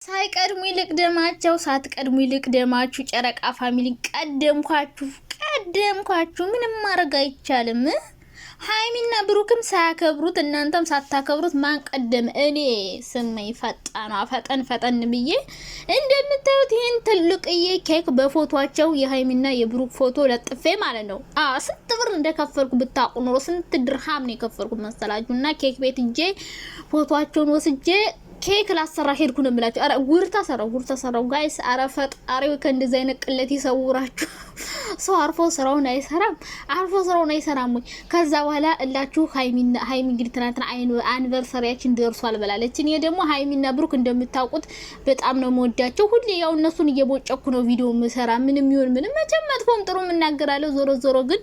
ሳይቀድሙ ይልቅ ደማቸው ሳትቀድሙ ይልቅ ደማችሁ ጨረቃ ፋሚሊ ቀደምኳችሁ ምንም ማድረግ አይቻልም። ሃይሚና ብሩክም ሳያከብሩት እናንተም ሳታከብሩት ማን ቀደም? እኔ ስመኝ ፈጠን ብዬ እንደምታዩት ይሄን ትልቅዬ ኬክ በፎቶአቸው የሃይሚና የብሩክ ፎቶ ለጥፌ ማለት ነው። ስንት ብር እንደከፈልኩ ብታውቁ ኖሮ ስንት ድርሃም ነው የከፈልኩት መሰላችሁና ኬክ ቤት እጄ ፎቶአቸውን ወስጄ ኬክ ላሰራ ሄድኩ ነው የምላችሁ። አረ ጉርታ ሰራው ጋይስ። አረ ፈጣሪው ከእንደዚህ አይነት ቅለት ይሰውራችሁ። ሰው አርፎ ስራውን አይሰራም ወይ? ከዛ በኋላ እላችሁ ሃይሚ እንግዲህ ትናንትና አኒቨርሰሪያችን ደርሷል ብላለች። እኔ ደግሞ ሃይሚና ብሩክ እንደምታውቁት በጣም ነው የምወዳቸው። ሁሌ ያው እነሱን እየቦጨኩ ነው ቪዲዮ ምሰራ። ምንም ይሁን ምንም መቼም መጥፎም ጥሩ እናገራለሁ። ዞሮ ግን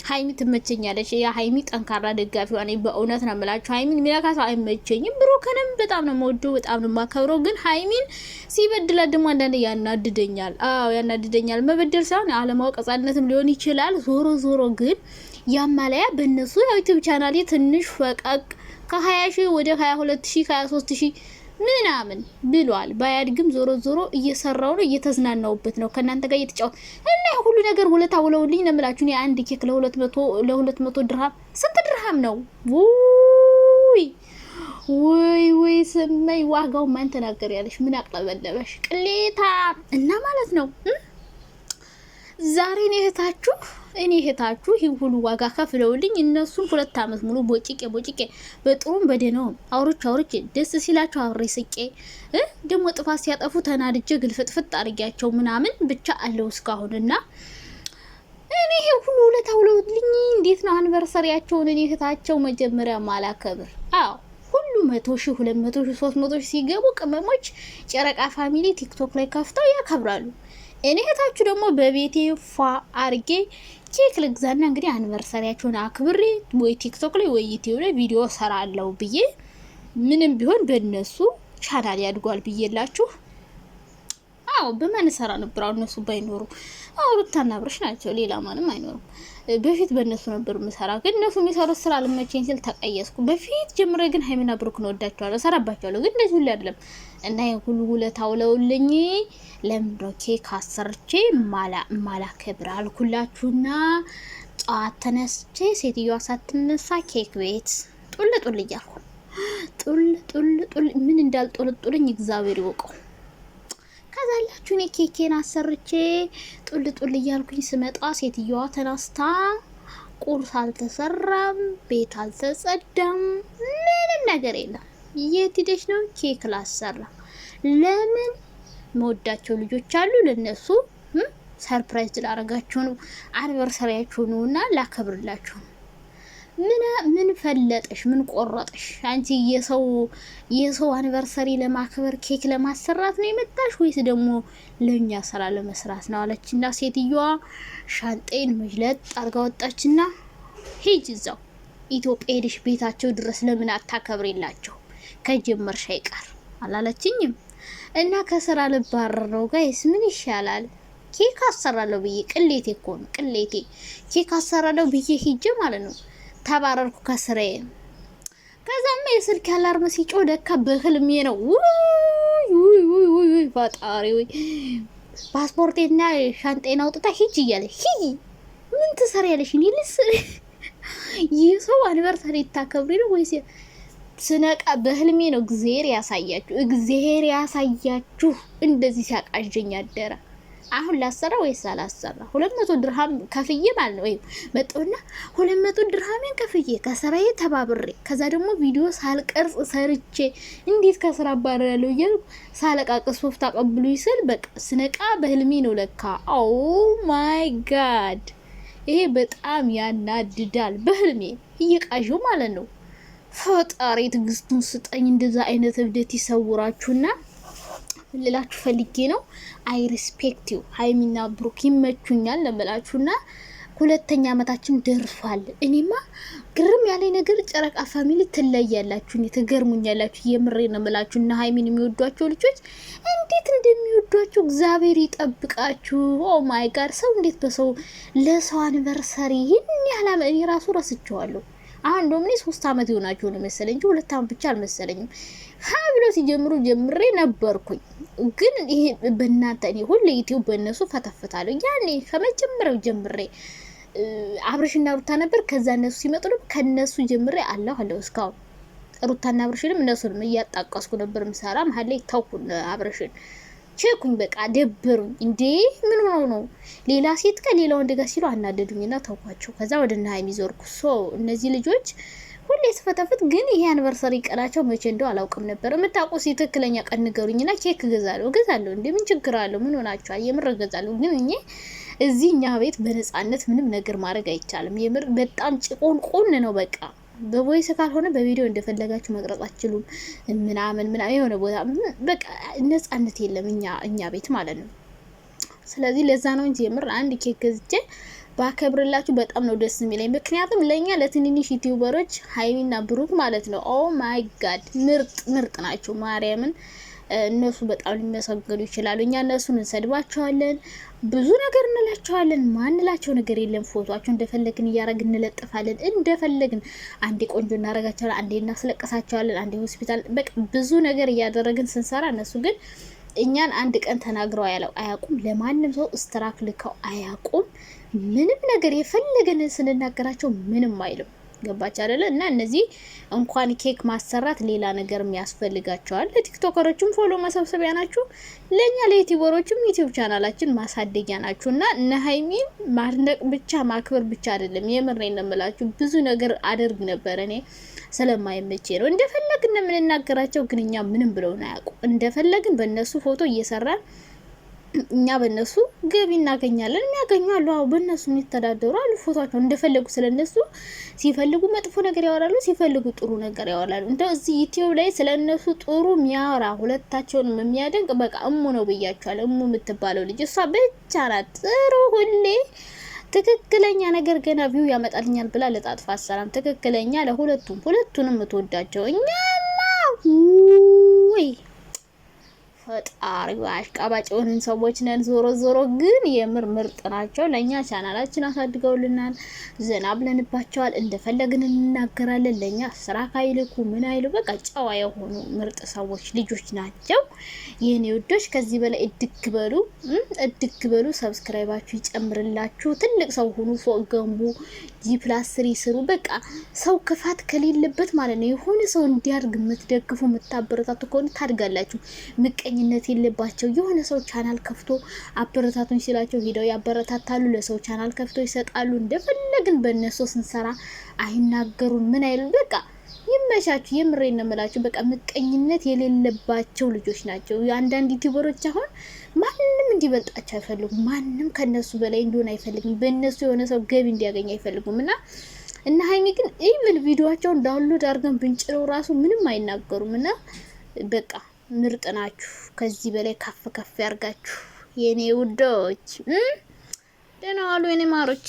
ሃይሚ ትመቸኛለች። ያ ሃይሚ ጠንካራ ደጋፊዋ ነኝ። በእውነት ነው የምላችሁ። ሃይሚን ሚላካስ አይመቸኝም። ብሩክንም በጣም ነው የምወደው፣ በጣም ነው የማከብረው። ግን ሃይሚን ሲበድላት ደግሞ አንዳንዴ ያናድደኛል። ያናድደኛል። መበደል ሳይሆን አለማወቅ ሕፃንነትም ሊሆን ይችላል። ዞሮ ግን ያማለያ በእነሱ ዩቲዩብ ቻናሌ ትንሽ ፈቀቅ ከ20,000 ወደ 22,000 23,000 ምናምን ብሏል። ባያድግም ዞሮ እየሰራው ነው፣ እየተዝናናውበት ነው ከናንተ ጋር እየተጫወተ እና ሁሉ ነገር ሁለታ ውለውልኝ ነው የምላችሁ። እኔ አንድ ኬክ ለ200 ድርሃም ስንት ድርሃም ነው? ወይ ስመይ ዋጋው ማን ተናገር ያለሽ? ምን አቅለበለበሽ ቅሌታ እና ማለት ነው። ዛሬ እኔ እህታችሁ ይህ ሁሉ ዋጋ ከፍለውልኝ እነሱን 2 አመት ሙሉ ቦጭቄ በጥሩም በደነው አውርቼ ደስ ሲላቸው አብሬ ስቄ ደግሞ ጥፋት ሲያጠፉ ተናድጄ ግልፍጥፍጥ አርጊያቸው ምናምን ብቻ አለው እስካሁንና እኔ ይሄ ሁሉ ለታውለውልኝ እንዴት ነው አኒቨርሰሪያቸውን እኔ እህታቸው መጀመሪያ ማላከብር? ሁሉ 100,000 200,000 300,000 ሲገቡ ቅመሞች ጨረቃ ፋሚሊ ቲክቶክ ላይ ከፍተው ያከብራሉ። እኔ እህታችሁ ደግሞ በቤቴ ፏ አርጌ ኬክ ልግዛና እንግዲህ አኒቨርሰሪያችሁን አክብሬ ወይ ቲክቶክ ላይ ወይ ዩቲዩብ ላይ ቪዲዮ ሰራለው ብዬ ምንም ቢሆን በእነሱ ቻናል ያድጓል ብዬላችሁ በማን ሰራ ነበር? እነሱ ባይኖሩ ሩታና ብርሽ ናቸው፣ ሌላ ማንም አይኖርም። በፊት በእነሱ ነበር ምሰራ፣ ግን እነሱ የሚሰሩት ስራ አልመቸኝ ሲል ተቀየስኩ። በፊት ጀምሬ ግን ሃይሚና ብሩክ ነው ወዳቸዋለሁ፣ ሰራባቸዋለሁ። ግን እንደዚህ ሁሉ አይደለም እና ሁሉ ውለታውለውልኝ ለምንድነው ኬክ አሰርቼ ማላ ከብር አልኩላችሁና ጧት ተነስቼ ሴትዮዋ ሳትነሳ ኬክ ቤት ጡል እያልኩ ጡል ምን እንዳልጦልጡልኝ እግዚአብሔር ይወቀው። ከዛላችሁ እኔ ኬኬን አሰርቼ ጡል እያልኩኝ ስመጣ ሴትዮዋ ተነስታ ቁርስ አልተሰራም፣ ቤት አልተጸዳም፣ ምንም ነገር የለም። የት ሄደሽ ነው? ኬክ ላሰራ። ለምን? መወዳቸው ልጆች አሉ፣ ለነሱ ሰርፕራይዝ ላረጋችሁ ነው፣ አኒቨርሰሪያችሁ ነውና ላከብርላችሁ ነው። ምን ፈለጠሽ? ምን ቆረጠሽ? አንቺ የሰው አኒቨርሰሪ ለማክበር ኬክ ለማሰራት ነው የመጣሽ ወይስ ደግሞ ለኛ ስራ ለመስራት ነው አለችና ሴትዮዋ ሻንጤን መጅለጥ አርጋ ወጣችና ሂጅ እዛው ኢትዮጵያ ሄደሽ ቤታቸው ድረስ ለምን አታከብሪላቸው ከጀመርሽ አይቀር አላለችኝም። እና ከስራ ልባረር ነው ጋይስ፣ ምን ይሻላል? ኬክ አሰራለሁ ብዬ ቅሌቴ እኮ ነው ቅሌቴ። ኬክ አሰራለሁ ብዬ ሂጅ ማለት ነው ተባረርኩ ከስራዬ። ከዛም የስልክ አላርም ሲጮህ ደካ በህልሜ ነው። ውይ ፈጣሪ ወይ ፓስፖርቴና ሻንጤና አውጥታ ሂጅ እያለ ምን ትሰሪያለሽ? እኔ የሰው አኒቨርሰሪ ታከብሪ ነው ወይስ? ስነቃ በህልሜ ነው። እግዚአብሔር ያሳያችሁ እንደዚህ ሲያቃዠኝ አደረ። አሁን ላሰራ ወይስ አላሰራ? 200 ድርሃም ከፍዬ ማለት ነው። መጣውና 200 ድርሃሜን ከፍዬ ከስራዬ ተባብሬ ከዛ ደግሞ ቪዲዮ ሳልቀርጽ ሰርቼ እንዴት ከስራ ባረራለሁ እያልኩ ሳለቃቅስ ሶፍት አቀብሉ ይስል በቃ ስነቃ በህልሜ ነው ለካ። ኦ ማይ ጋድ ይሄ በጣም ያናድዳል። በህልሜ እየቃዠው ማለት ነው። ፈጣሪ ትግስቱን ስጠኝ። እንደዛ አይነት እብደት ይሰውራችሁና ልላችሁ ፈልጌ ነው። አይ ሪስፔክት ዩ ሃይሚና ብሩክ ይመቹኛል ለምላችሁና 2ኛ አመታችን ደርሷል። እኔማ ግርም ያለኝ ነገር ጨረቃ ፋሚሊ ትለያላችሁ፣ ትገርሙኛላችሁ። የምሬ ነው የምላችሁና ሃይሚን የሚወዷቸው ልጆች እንዴት እንደሚወዷቸው እግዚአብሔር ይጠብቃችሁ። ኦ ማይ ጋድ ሰው እንዴት በሰው ለሰው አኒቨርሰሪ ይህን ያህል እኔ ራሱ ረስቼዋለሁ። አሁን ዶምኒ 3 አመት ይሆናቸው ነው መሰለኝ እንጂ 2 አመት ብቻ አልመሰለኝም። ብሎ ሲጀምሩ ጀምሬ ነበርኩኝ። ግን ይሄ በእናንተ እኔ ሁሌ ዩቲዩብ በእነሱ ፈተፍታለሁ። ያኔ ከመጀመሪያው ጀምሬ አብርሽና ሩታ ነበር። ከዛ እነሱ ሲመጡ ነው ከነሱ ጀምሬ አለሁ እስካሁን ሩታና አብርሽንም እነሱንም እያጣቀስኩ ነበር ምሳራ መሀል ላይ ታውኩን አብርሽን ቼኩኝ በቃ ደበሩኝ። እንዴ ምን ነው ሌላ ሴት ከሌላ ወንድ ጋር ሲሉ አናደዱኝና ታውኳቸው። ከዛ ወደና ሃይሚ ዞርኩ። እነዚህ ልጆች ሁሌ ስፈተፍት ግን ይሄ አንቨርሰሪ ቀናቸው መቼ እንደው አላውቅም ነበር። የምታውቁት ትክክለኛ ቀን ንገሩኝና ኬክ ገዛለሁ። እንዴ ምን ችግር አለው? ምን ሆናችኋል? የምር ገዛለሁ። ግን እዚህ እኛ ቤት በነፃነት ምንም ነገር ማድረግ አይቻልም። የምር በጣም ጭቆን ነው በቃ። በቮይስ ካልሆነ በቪዲዮ እንደፈለጋችሁ መቅረጽ አትችሉም። ምናምን የሆነ ቦታ በቃ ነፃነት የለም እኛ ቤት ማለት ነው። ስለዚህ ለዛ ነው እንጂ የምር አንድ ኬክ ገዝቼ ባከብርላችሁ በጣም ነው ደስ የሚለኝ። ምክንያቱም ለኛ ለትንንሽ ዩቲዩበሮች ሃይሚና ብሩክ ማለት ነው ኦ ማይ ጋድ ምርጥ ናቸው። ማርያምን እነሱ በጣም ሊመሰገኑ ይችላሉ። እኛ እነሱን እንሰድባቸዋለን፣ ብዙ ነገር እንላቸዋለን። ማንላቸው ነገር የለም። ፎቶአቸው እንደፈለግን እያረግን እንለጥፋለን። እንደፈለግን አንዴ ቆንጆ እናረጋቸዋለን፣ አንዴ እናስለቀሳቸዋለን፣ አንዴ ሆስፒታል በቃ ብዙ ነገር እያደረግን ስንሰራ እነሱ ግን እኛን አንድ ቀን ተናግረው አያውቁም። ለማንም ሰው ስትራክ ልከው አያውቁም። ምንም ነገር የፈለገን ስንናገራቸው ምንም አይልም። ገባች አይደለ? እና እነዚህ እንኳን ኬክ ማሰራት ሌላ ነገር የሚያስፈልጋቸዋል። ለቲክቶከሮችም ፎሎ መሰብሰቢያ ናችሁ፣ ለኛ ለዩቲዩበሮችም ዩቲዩብ ቻናላችን ማሳደጊያ ናችሁ። እና እነ ሃይሚን ማድነቅ ብቻ ማክበር ብቻ አይደለም። የምሬን ነው የምላችሁ። ብዙ ነገር አደርግ ነበር እኔ ስለማይመቼ ነው። እንደፈለግን የምንናገራቸው ግን እኛ ምንም ብለውን አያውቁ። እንደፈለግን በእነሱ ፎቶ እየሰራን እኛ በእነሱ ገቢ እናገኛለን። የሚያገኙ አሉ። አዎ በእነሱ የሚተዳደሩ አሉ። ፎቶቸው እንደፈለጉ ስለነሱ ሲፈልጉ መጥፎ ነገር ያወራሉ፣ ሲፈልጉ ጥሩ ነገር ያወራሉ። እንደው እዚህ ዩቲዩብ ላይ ስለነሱ ጥሩ የሚያወራ ሁለታቸውንም የሚያደንቅ በቃ እሙ ነው ብያቸዋለሁ። እሙ የምትባለው ልጅ እሷ ብቻ ናት ጥሩ ሁሌ ትክክለኛ ነገር ገና ቪው ያመጣልኛል ብላ ለጣጥፋ አሰራም። ትክክለኛ ሁለቱንም የምትወዳቸው እኛማ ወይ ፈጣሪ አሽቃባጭ ሆነን ሰዎች ነን። ዞሮ ግን የምር ምርጥ ናቸው። ለኛ ቻናላችን አሳድገውልናል፣ ዘና ብለንባቸዋል። እንደፈለግን እንናገራለን። ለኛ ስራ ካይልኩ ምን አይሉ በቃ ጨዋ የሆኑ ምርጥ ሰዎች ልጆች ናቸው። የኔ ውዶች ከዚህ በላይ እድግ በሉ። ሰብስክራይባችሁ ይጨምርላችሁ። ትልቅ ሰው ሁኑ፣ ፎቅ ገንቡ፣ ጂ+3 ስሩ። በቃ ሰው ክፋት ከሌለበት ማለት ነው። የሆነ ሰው እንዲያድግ የምትደግፉ የምታበረታቱ ከሆነ ታድጋላችሁ። ምቀኝነት የለባቸው። የሆነ ሰው ቻናል ከፍቶ አበረታቱኝ ሲላቸው ሄደው ያበረታታሉ። ለሰው ቻናል ከፍቶ ይሰጣሉ። እንደፈለግን በእነሱ ስንሰራ አይናገሩን ምን አይሉ። በቃ ይመቻችሁ። የምሬን ነው የምላችሁ። በቃ ምቀኝነት የሌለባቸው ልጆች ናቸው። አንዳንድ ዩቲዩበሮች አሁን ማንንም እንዲበልጣቸው አይፈልጉም። ማንም ከነሱ በላይ እንዲሆን አይፈልጉም። በእነሱ የሆነ ሰው ገቢ እንዲያገኝ አይፈልጉም። እና ሃይሚ ግን ኢቭን ቪዲዮአቸውን ዳውንሎድ አድርገን ብንጭለው ራሱ ምንም አይናገሩም። እና በቃ ምርጥ ናችሁ። ከዚህ በላይ ከፍ ያርጋችሁ የኔ ውዶች። ደህና ዋሉ የኔ ማሮች።